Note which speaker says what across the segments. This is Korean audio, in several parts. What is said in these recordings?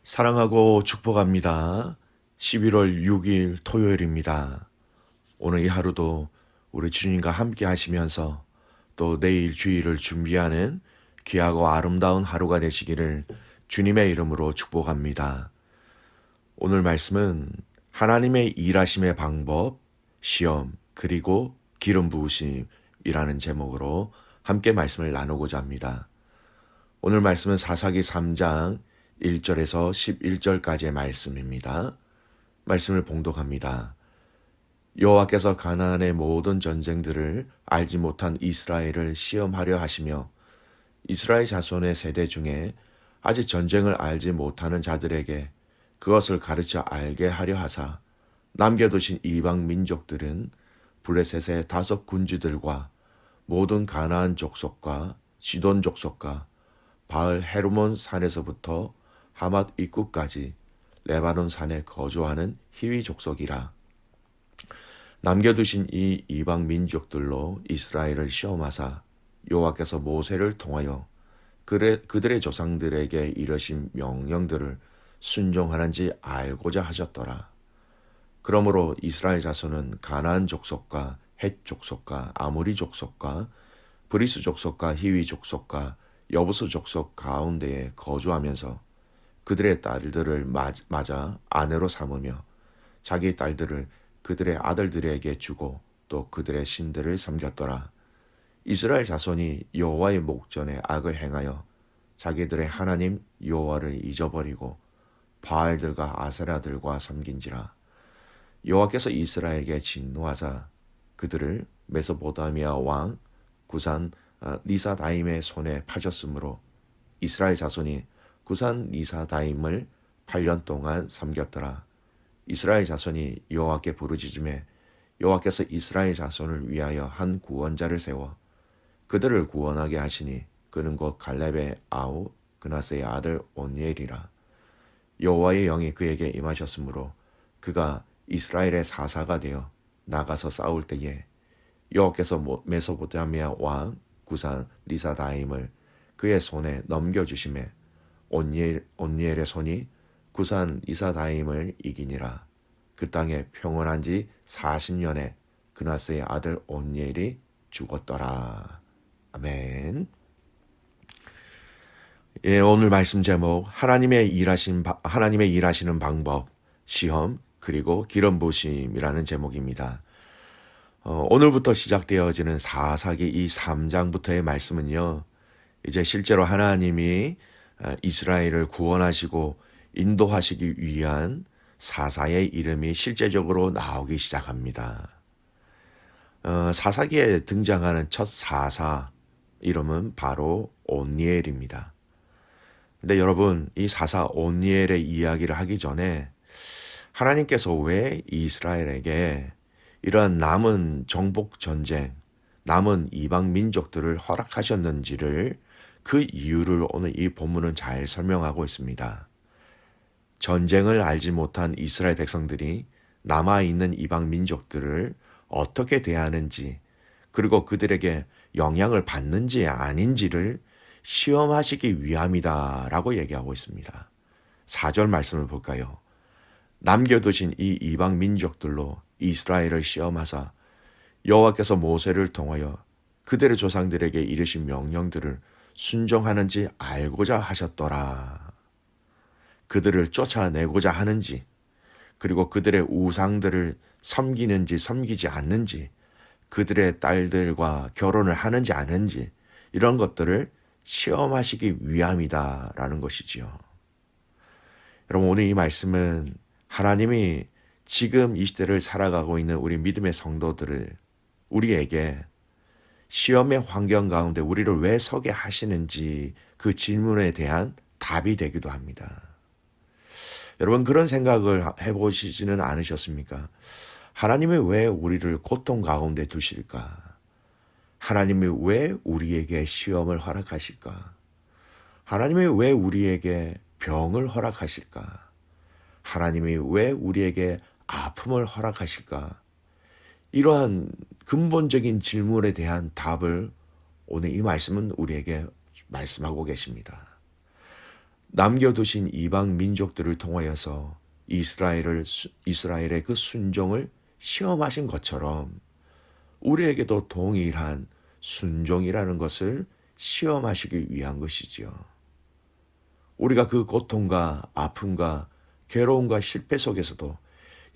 Speaker 1: 사랑하고 축복합니다. 11월 6일 토요일입니다. 오늘 이 하루도 우리 주님과 함께 하시면서 또 내일 주일을 준비하는 귀하고 아름다운 하루가 되시기를 주님의 이름으로 축복합니다. 오늘 말씀은 하나님의 일하심의 방법, 시험, 그리고 기름 부으심이라는 제목으로 함께 말씀을 나누고자 합니다. 오늘 말씀은 사사기 3장 1절에서 11절까지의 말씀입니다. 말씀을 봉독합니다. 여호와께서 가나안의 모든 전쟁들을 알지 못한 이스라엘을 시험하려 하시며 이스라엘 자손의 세대 중에 아직 전쟁을 알지 못하는 자들에게 그것을 가르쳐 알게 하려 하사 남겨두신 이방 민족들은 블레셋의 5 군주들과 모든 가나안 족속과 시돈 족속과 바을 헤르몬 산에서부터 하맛 입구까지 레바논 산에 거주하는 히위 족속이라. 남겨두신 이 이방 민족들로 이스라엘을 시험하사 여호와께서 모세를 통하여 그들의 조상들에게 이르신 명령들을 순종하는지 알고자 하셨더라. 그러므로 이스라엘 자손은 가나안 족속과 헷 족속과 아모리 족속과 브리스 족속과 히위 족속과 여부스 족속 가운데에 거주하면서 그들의 딸들을 맞아 아내로 삼으며 자기 딸들을 그들의 아들들에게 주고 또 그들의 신들을 섬겼더라. 이스라엘 자손이 여호와의 목전에 악을 행하여 자기들의 하나님 여호와를 잊어버리고 바알들과 아세라들과 섬긴지라. 여호와께서 이스라엘에게 진노하사 그들을 메소포타미아 왕 구산 리사다임의 손에 파셨으므로 이스라엘 자손이 구산 리사다임을 8년 동안 섬겼더라. 이스라엘 자손이 여호와께 부르짖음에 여호와께서 이스라엘 자손을 위하여 한 구원자를 세워 그들을 구원하게 하시니 그는 곧 갈렙의 아우 그나스의 아들 온니엘이라. 여호와의 영이 그에게 임하셨으므로 그가 이스라엘의 사사가 되어 나가서 싸울 때에 여호와께서 메소포타미아 왕 구산 리사다임을 그의 손에 넘겨주심에 온니엘의 손이 구산 리사다임을 이기니라. 그 땅에 평온한 지 40년에 그나스의 아들 온니엘이 죽었더라. 아멘. 예, 오늘 말씀 제목 하나님의 일하시는 방법, 시험, 그리고 기름 부으심이라는 제목입니다. 오늘부터 시작되어지는 사사기 이 3장부터의 말씀은요, 이제 실제로 하나님이 이스라엘을 구원하시고 인도하시기 위한 사사의 이름이 실제적으로 나오기 시작합니다. 사사기에 등장하는 첫 사사 이름은 바로 온니엘입니다. 근데 여러분, 이 사사 온니엘의 이야기를 하기 전에 하나님께서 왜 이스라엘에게 이러한 남은 정복 전쟁, 남은 이방 민족들을 허락하셨는지를 그 이유를 오늘 이 본문은 잘 설명하고 있습니다. 전쟁을 알지 못한 이스라엘 백성들이 남아있는 이방 민족들을 어떻게 대하는지, 그리고 그들에게 영향을 받는지 아닌지를 시험하시기 위함이다라고 얘기하고 있습니다. 4절 말씀을 볼까요? 남겨두신 이 이방 민족들로 이스라엘을 시험하사 여호와께서 모세를 통하여 그들의 조상들에게 이르신 명령들을 순종하는지 알고자 하셨더라. 그들을 쫓아내고자 하는지, 그리고 그들의 우상들을 섬기는지 섬기지 않는지, 그들의 딸들과 결혼을 하는지 안 하는지, 이런 것들을 시험하시기 위함이다라는 것이지요. 여러분, 오늘 이 말씀은 하나님이 지금 이 시대를 살아가고 있는 우리 믿음의 성도들을 우리에게 시험의 환경 가운데 우리를 왜 서게 하시는지 그 질문에 대한 답이 되기도 합니다. 여러분, 그런 생각을 해보시지는 않으셨습니까? 하나님이 왜 우리를 고통 가운데 두실까? 하나님이 왜 우리에게 시험을 허락하실까? 하나님이 왜 우리에게 병을 허락하실까? 하나님이 왜 우리에게 아픔을 허락하실까? 이러한 근본적인 질문에 대한 답을 오늘 이 말씀은 우리에게 말씀하고 계십니다. 남겨두신 이방 민족들을 통하여서 이스라엘의 그 순종을 시험하신 것처럼 우리에게도 동일한 순종이라는 것을 시험하시기 위한 것이지요. 우리가 그 고통과 아픔과 괴로움과 실패 속에서도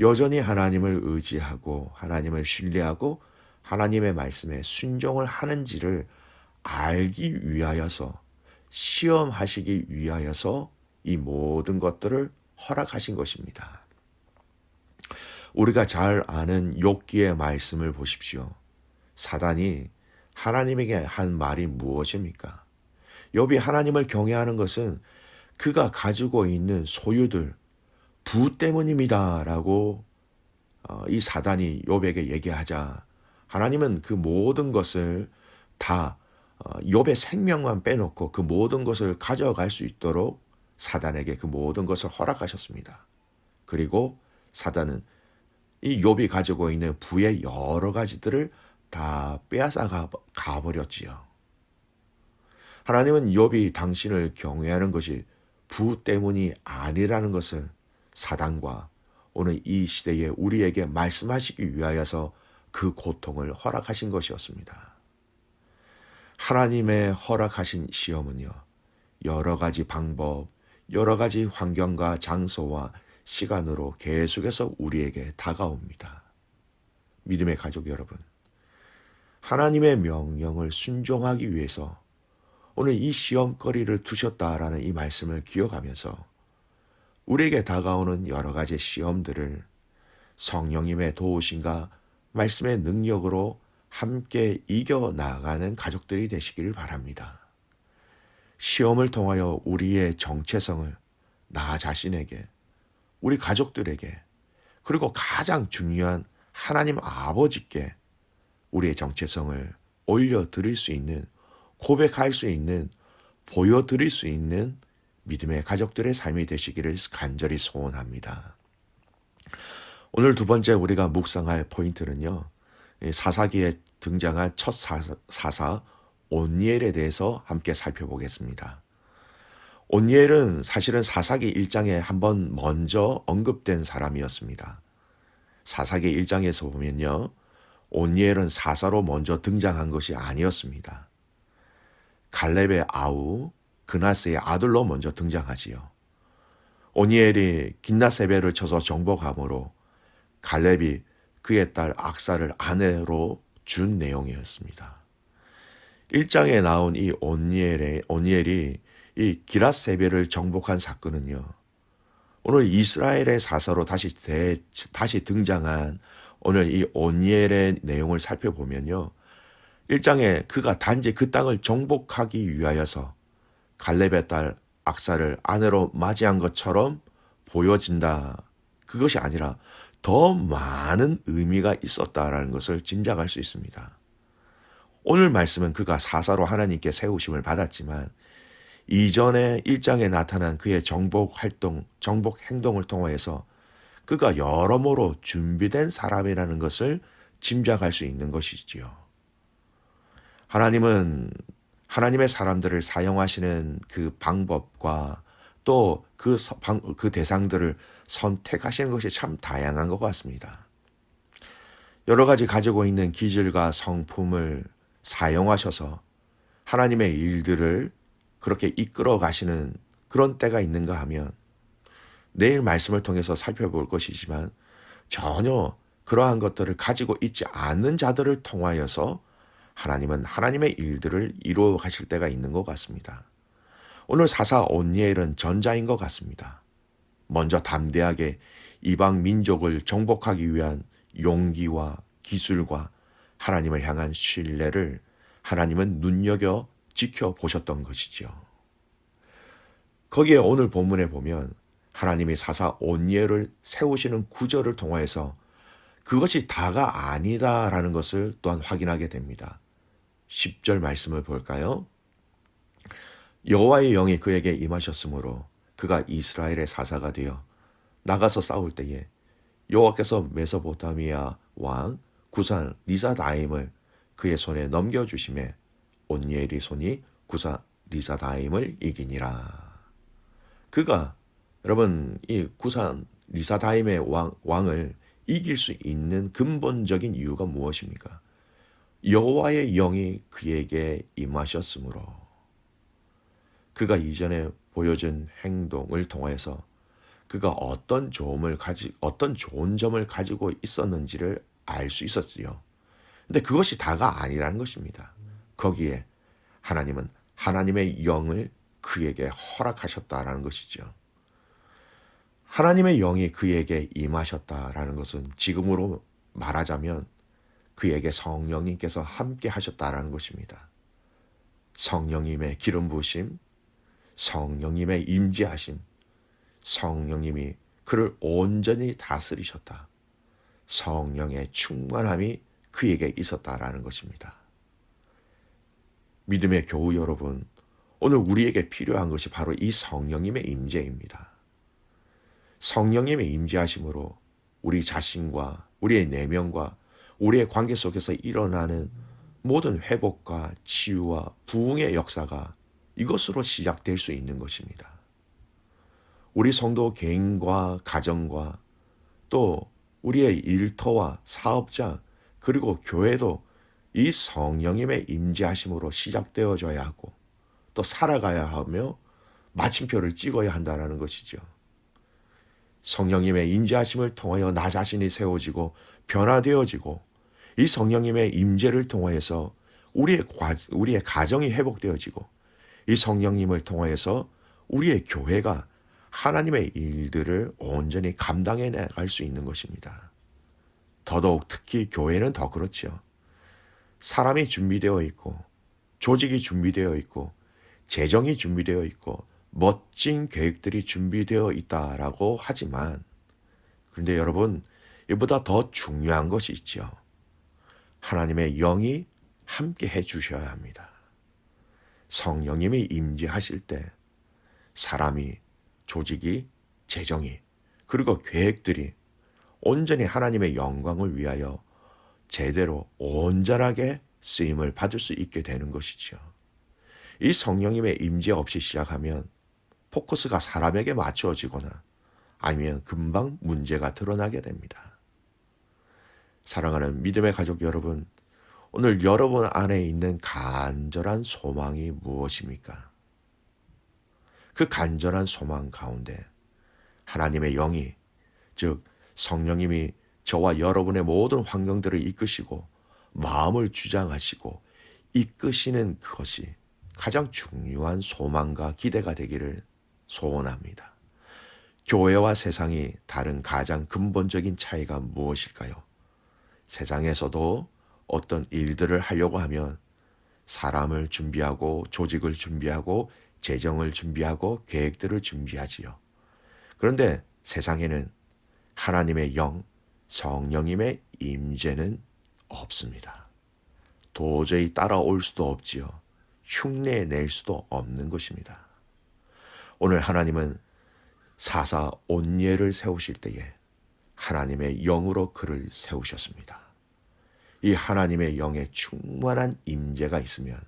Speaker 1: 여전히 하나님을 의지하고 하나님을 신뢰하고 하나님의 말씀에 순종을 하는지를 알기 위하여서, 시험하시기 위하여서 이 모든 것들을 허락하신 것입니다. 우리가 잘 아는 욥기의 말씀을 보십시오. 사단이 하나님에게 한 말이 무엇입니까? 욥이 하나님을 경외하는 것은 그가 가지고 있는 소유들, 부 때문입니다라고 이 사단이 욥에게 얘기하자 하나님은 그 모든 것을 다 욥의 생명만 빼놓고 그 모든 것을 가져갈 수 있도록 사단에게 그 모든 것을 허락하셨습니다. 그리고 사단은 이 욥이 가지고 있는 부의 여러 가지들을 다 빼앗아 가버렸지요. 하나님은 욥이 당신을 경외하는 것이 부 때문이 아니라는 것을 사단과 오늘 이 시대에 우리에게 말씀하시기 위하여서 그 고통을 허락하신 것이었습니다. 하나님의 허락하신 시험은요, 여러 가지 방법, 여러 가지 환경과 장소와 시간으로 계속해서 우리에게 다가옵니다. 믿음의 가족 여러분, 하나님의 명령을 순종하기 위해서 오늘 이 시험거리를 두셨다라는 이 말씀을 기억하면서 우리에게 다가오는 여러 가지 시험들을 성령님의 도우심과 말씀의 능력으로 함께 이겨나가는 가족들이 되시기를 바랍니다. 시험을 통하여 우리의 정체성을 나 자신에게, 우리 가족들에게, 그리고 가장 중요한 하나님 아버지께 우리의 정체성을 올려드릴 수 있는, 고백할 수 있는, 보여드릴 수 있는 믿음의 가족들의 삶이 되시기를 간절히 소원합니다. 오늘 두 번째 우리가 묵상할 포인트는요, 사사기에 등장한 첫 사사 온니엘에 대해서 함께 살펴보겠습니다. 온니엘은 사실은 사사기 1장에 한번 먼저 언급된 사람이었습니다. 사사기 1장에서 보면요, 온니엘은 사사로 먼저 등장한 것이 아니었습니다. 갈렙의 아우 그나스의 아들로 먼저 등장하지요. 온니엘이 긴나세벨을 쳐서 정복함으로 갈렙이 그의 딸 악사를 아내로 준 내용이었습니다. 1장에 나온 이 온니엘이 이 기랏세벨을 정복한 사건은요, 오늘 이스라엘의 사사로 다시 등장한 오늘 이 온니엘의 내용을 살펴보면요, 1장에 그가 단지 그 땅을 정복하기 위하여서 갈렙의 딸 악사를 아내로 맞이한 것처럼 보여진다. 그것이 아니라 더 많은 의미가 있었다라는 것을 짐작할 수 있습니다. 오늘 말씀은 그가 사사로 하나님께 세우심을 받았지만 이전에 1장에 나타난 그의 정복 행동을 통해서 그가 여러모로 준비된 사람이라는 것을 짐작할 수 있는 것이지요. 하나님은 하나님의 사람들을 사용하시는 그 방법과 또 그 대상들을 선택하시는 것이 참 다양한 것 같습니다. 여러 가지 가지고 있는 기질과 성품을 사용하셔서 하나님의 일들을 그렇게 이끌어 가시는 그런 때가 있는가 하면 내일 말씀을 통해서 살펴볼 것이지만 전혀 그러한 것들을 가지고 있지 않는 자들을 통하여서 하나님은 하나님의 일들을 이루어 가실 때가 있는 것 같습니다. 오늘 사사 온니엘은 전자인 것 같습니다. 먼저 담대하게 이방 민족을 정복하기 위한 용기와 기술과 하나님을 향한 신뢰를 하나님은 눈여겨 지켜보셨던 것이지요. 거기에 오늘 본문에 보면 하나님이 사사 온니엘을 세우시는 구절을 통해서 그것이 다가 아니다라는 것을 또한 확인하게 됩니다. 10절 말씀을 볼까요? 여호와의 영이 그에게 임하셨으므로 그가 이스라엘의 사사가 되어 나가서 싸울 때에 여호와께서 메소포타미아 왕 구산 리사다임을 그의 손에 넘겨주심에 온니엘이 손이 구산 리사다임을 이기니라. 그가 여러분 이 구산 리사다임의 왕을 이길 수 있는 근본적인 이유가 무엇입니까? 여호와의 영이 그에게 임하셨으므로 그가 이전에 보여준 행동을 통해서 그가 어떤 좋은 점을 가지고 있었는지를 알 수 있었지요. 근데 그것이 다가 아니라는 것입니다. 거기에 하나님은 하나님의 영을 그에게 허락하셨다라는 것이죠. 하나님의 영이 그에게 임하셨다라는 것은 지금으로 말하자면 그에게 성령님께서 함께 하셨다라는 것입니다. 성령님의 기름 부으심, 성령님의 임재하심, 성령님이 그를 온전히 다스리셨다. 성령의 충만함이 그에게 있었다라는 것입니다. 믿음의 교우 여러분, 오늘 우리에게 필요한 것이 바로 이 성령님의 임재입니다. 성령님의 임재하심으로 우리 자신과 우리의 내면과 우리의 관계 속에서 일어나는 모든 회복과 치유와 부흥의 역사가 이것으로 시작될 수 있는 것입니다. 우리 성도 개인과 가정과 또 우리의 일터와 사업자 그리고 교회도 이 성령님의 임재하심으로 시작되어져야 하고 또 살아가야 하며 마침표를 찍어야 한다는 것이죠. 성령님의 임재하심을 통하여 나 자신이 세워지고 변화되어지고 이 성령님의 임재를 통하여서 우리의 가정이 회복되어지고 이 성령님을 통하여서 우리의 교회가 하나님의 일들을 온전히 감당해 나갈 수 있는 것입니다. 더더욱 특히 교회는 더 그렇죠. 사람이 준비되어 있고 조직이 준비되어 있고 재정이 준비되어 있고 멋진 계획들이 준비되어 있다라고 하지만 그런데 여러분 이보다 더 중요한 것이 있죠. 하나님의 영이 함께 해주셔야 합니다. 성령님이 임재하실 때 사람이 조직이 재정이 그리고 계획들이 온전히 하나님의 영광을 위하여 제대로 온전하게 쓰임을 받을 수 있게 되는 것이죠. 이 성령님의 임재 없이 시작하면 포커스가 사람에게 맞추어지거나 아니면 금방 문제가 드러나게 됩니다. 사랑하는 믿음의 가족 여러분, 오늘 여러분 안에 있는 간절한 소망이 무엇입니까? 그 간절한 소망 가운데 하나님의 영이, 즉 성령님이 저와 여러분의 모든 환경들을 이끄시고 마음을 주장하시고 이끄시는 그것이 가장 중요한 소망과 기대가 되기를 소원합니다. 교회와 세상이 다른 가장 근본적인 차이가 무엇일까요? 세상에서도 어떤 일들을 하려고 하면 사람을 준비하고 조직을 준비하고 재정을 준비하고 계획들을 준비하지요. 그런데 세상에는 하나님의 영, 성령님의 임재는 없습니다. 도저히 따라올 수도 없지요. 흉내낼 수도 없는 것입니다. 오늘 하나님은 사사 온예를 세우실 때에 하나님의 영으로 그를 세우셨습니다. 이 하나님의 영에 충만한 임재가 있으면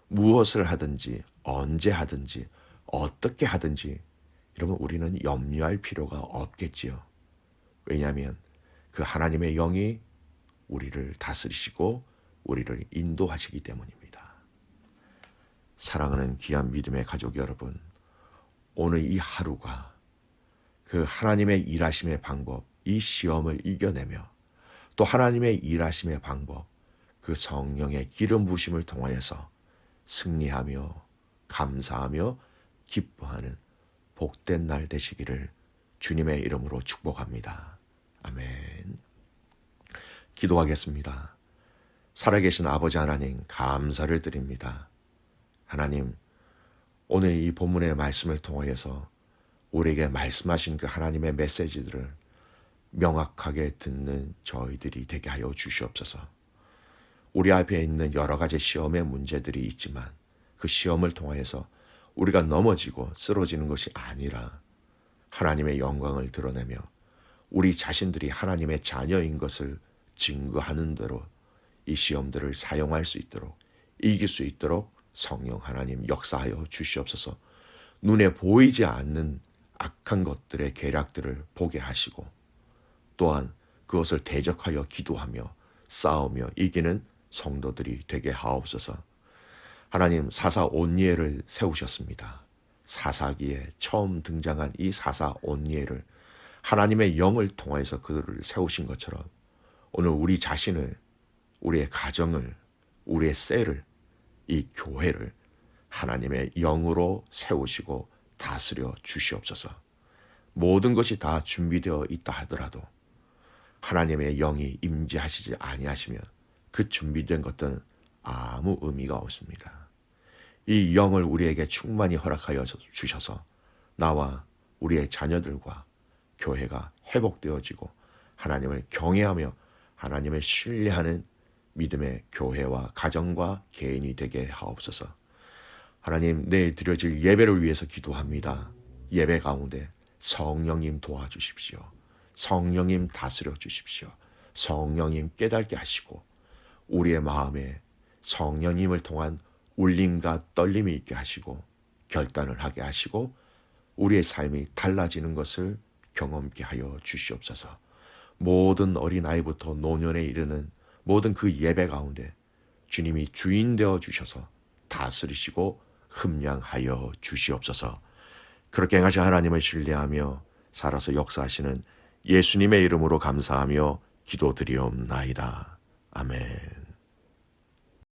Speaker 1: 무엇을 하든지 언제 하든지 어떻게 하든지 여러분 우리는 염려할 필요가 없겠지요. 왜냐하면 그 하나님의 영이 우리를 다스리시고 우리를 인도하시기 때문입니다. 사랑하는 귀한 믿음의 가족 여러분, 오늘 이 하루가 그 하나님의 일하심의 방법, 이 시험을 이겨내며 또 하나님의 일하심의 방법, 그 성령의 기름 부으심을 통하여서 승리하며 감사하며 기뻐하는 복된 날 되시기를 주님의 이름으로 축복합니다. 아멘. 기도하겠습니다. 살아계신 아버지 하나님 감사를 드립니다. 하나님, 오늘 이 본문의 말씀을 통하여서 우리에게 말씀하신 그 하나님의 메시지들을 명확하게 듣는 저희들이 되게 하여 주시옵소서. 우리 앞에 있는 여러 가지 시험의 문제들이 있지만 그 시험을 통하여서 우리가 넘어지고 쓰러지는 것이 아니라 하나님의 영광을 드러내며 우리 자신들이 하나님의 자녀인 것을 증거하는 대로 이 시험들을 사용할 수 있도록 이길 수 있도록 성령 하나님 역사하여 주시옵소서. 눈에 보이지 않는 악한 것들의 계략들을 보게 하시고 또한 그것을 대적하여 기도하며 싸우며 이기는 성도들이 되게 하옵소서. 하나님 사사 온니엘을 세우셨습니다. 사사기에 처음 등장한 이 사사 온니엘을 하나님의 영을 통하여서 그들을 세우신 것처럼 오늘 우리 자신을, 우리의 가정을, 우리의 셀을, 이 교회를 하나님의 영으로 세우시고 다스려 주시옵소서. 모든 것이 다 준비되어 있다 하더라도 하나님의 영이 임재하시지 아니하시면 그 준비된 것들은 아무 의미가 없습니다. 이 영을 우리에게 충만히 허락하여 주셔서 나와 우리의 자녀들과 교회가 회복되어지고 하나님을 경외하며 하나님을 신뢰하는 믿음의 교회와 가정과 개인이 되게 하옵소서. 하나님, 내일 드려질 예배를 위해서 기도합니다. 예배 가운데 성령님 도와주십시오. 성령님 다스려 주십시오. 성령님 깨닫게 하시고 우리의 마음에 성령님을 통한 울림과 떨림이 있게 하시고 결단을 하게 하시고 우리의 삶이 달라지는 것을 경험케 하여 주시옵소서. 모든 어린아이부터 노년에 이르는 모든 그 예배 가운데 주님이 주인 되어 주셔서 다스리시고 흠량하여 주시옵소서. 그렇게 행하신 하나님을 신뢰하며 살아서 역사하시는 예수님의 이름으로 감사하며 기도드리옵나이다. 아멘.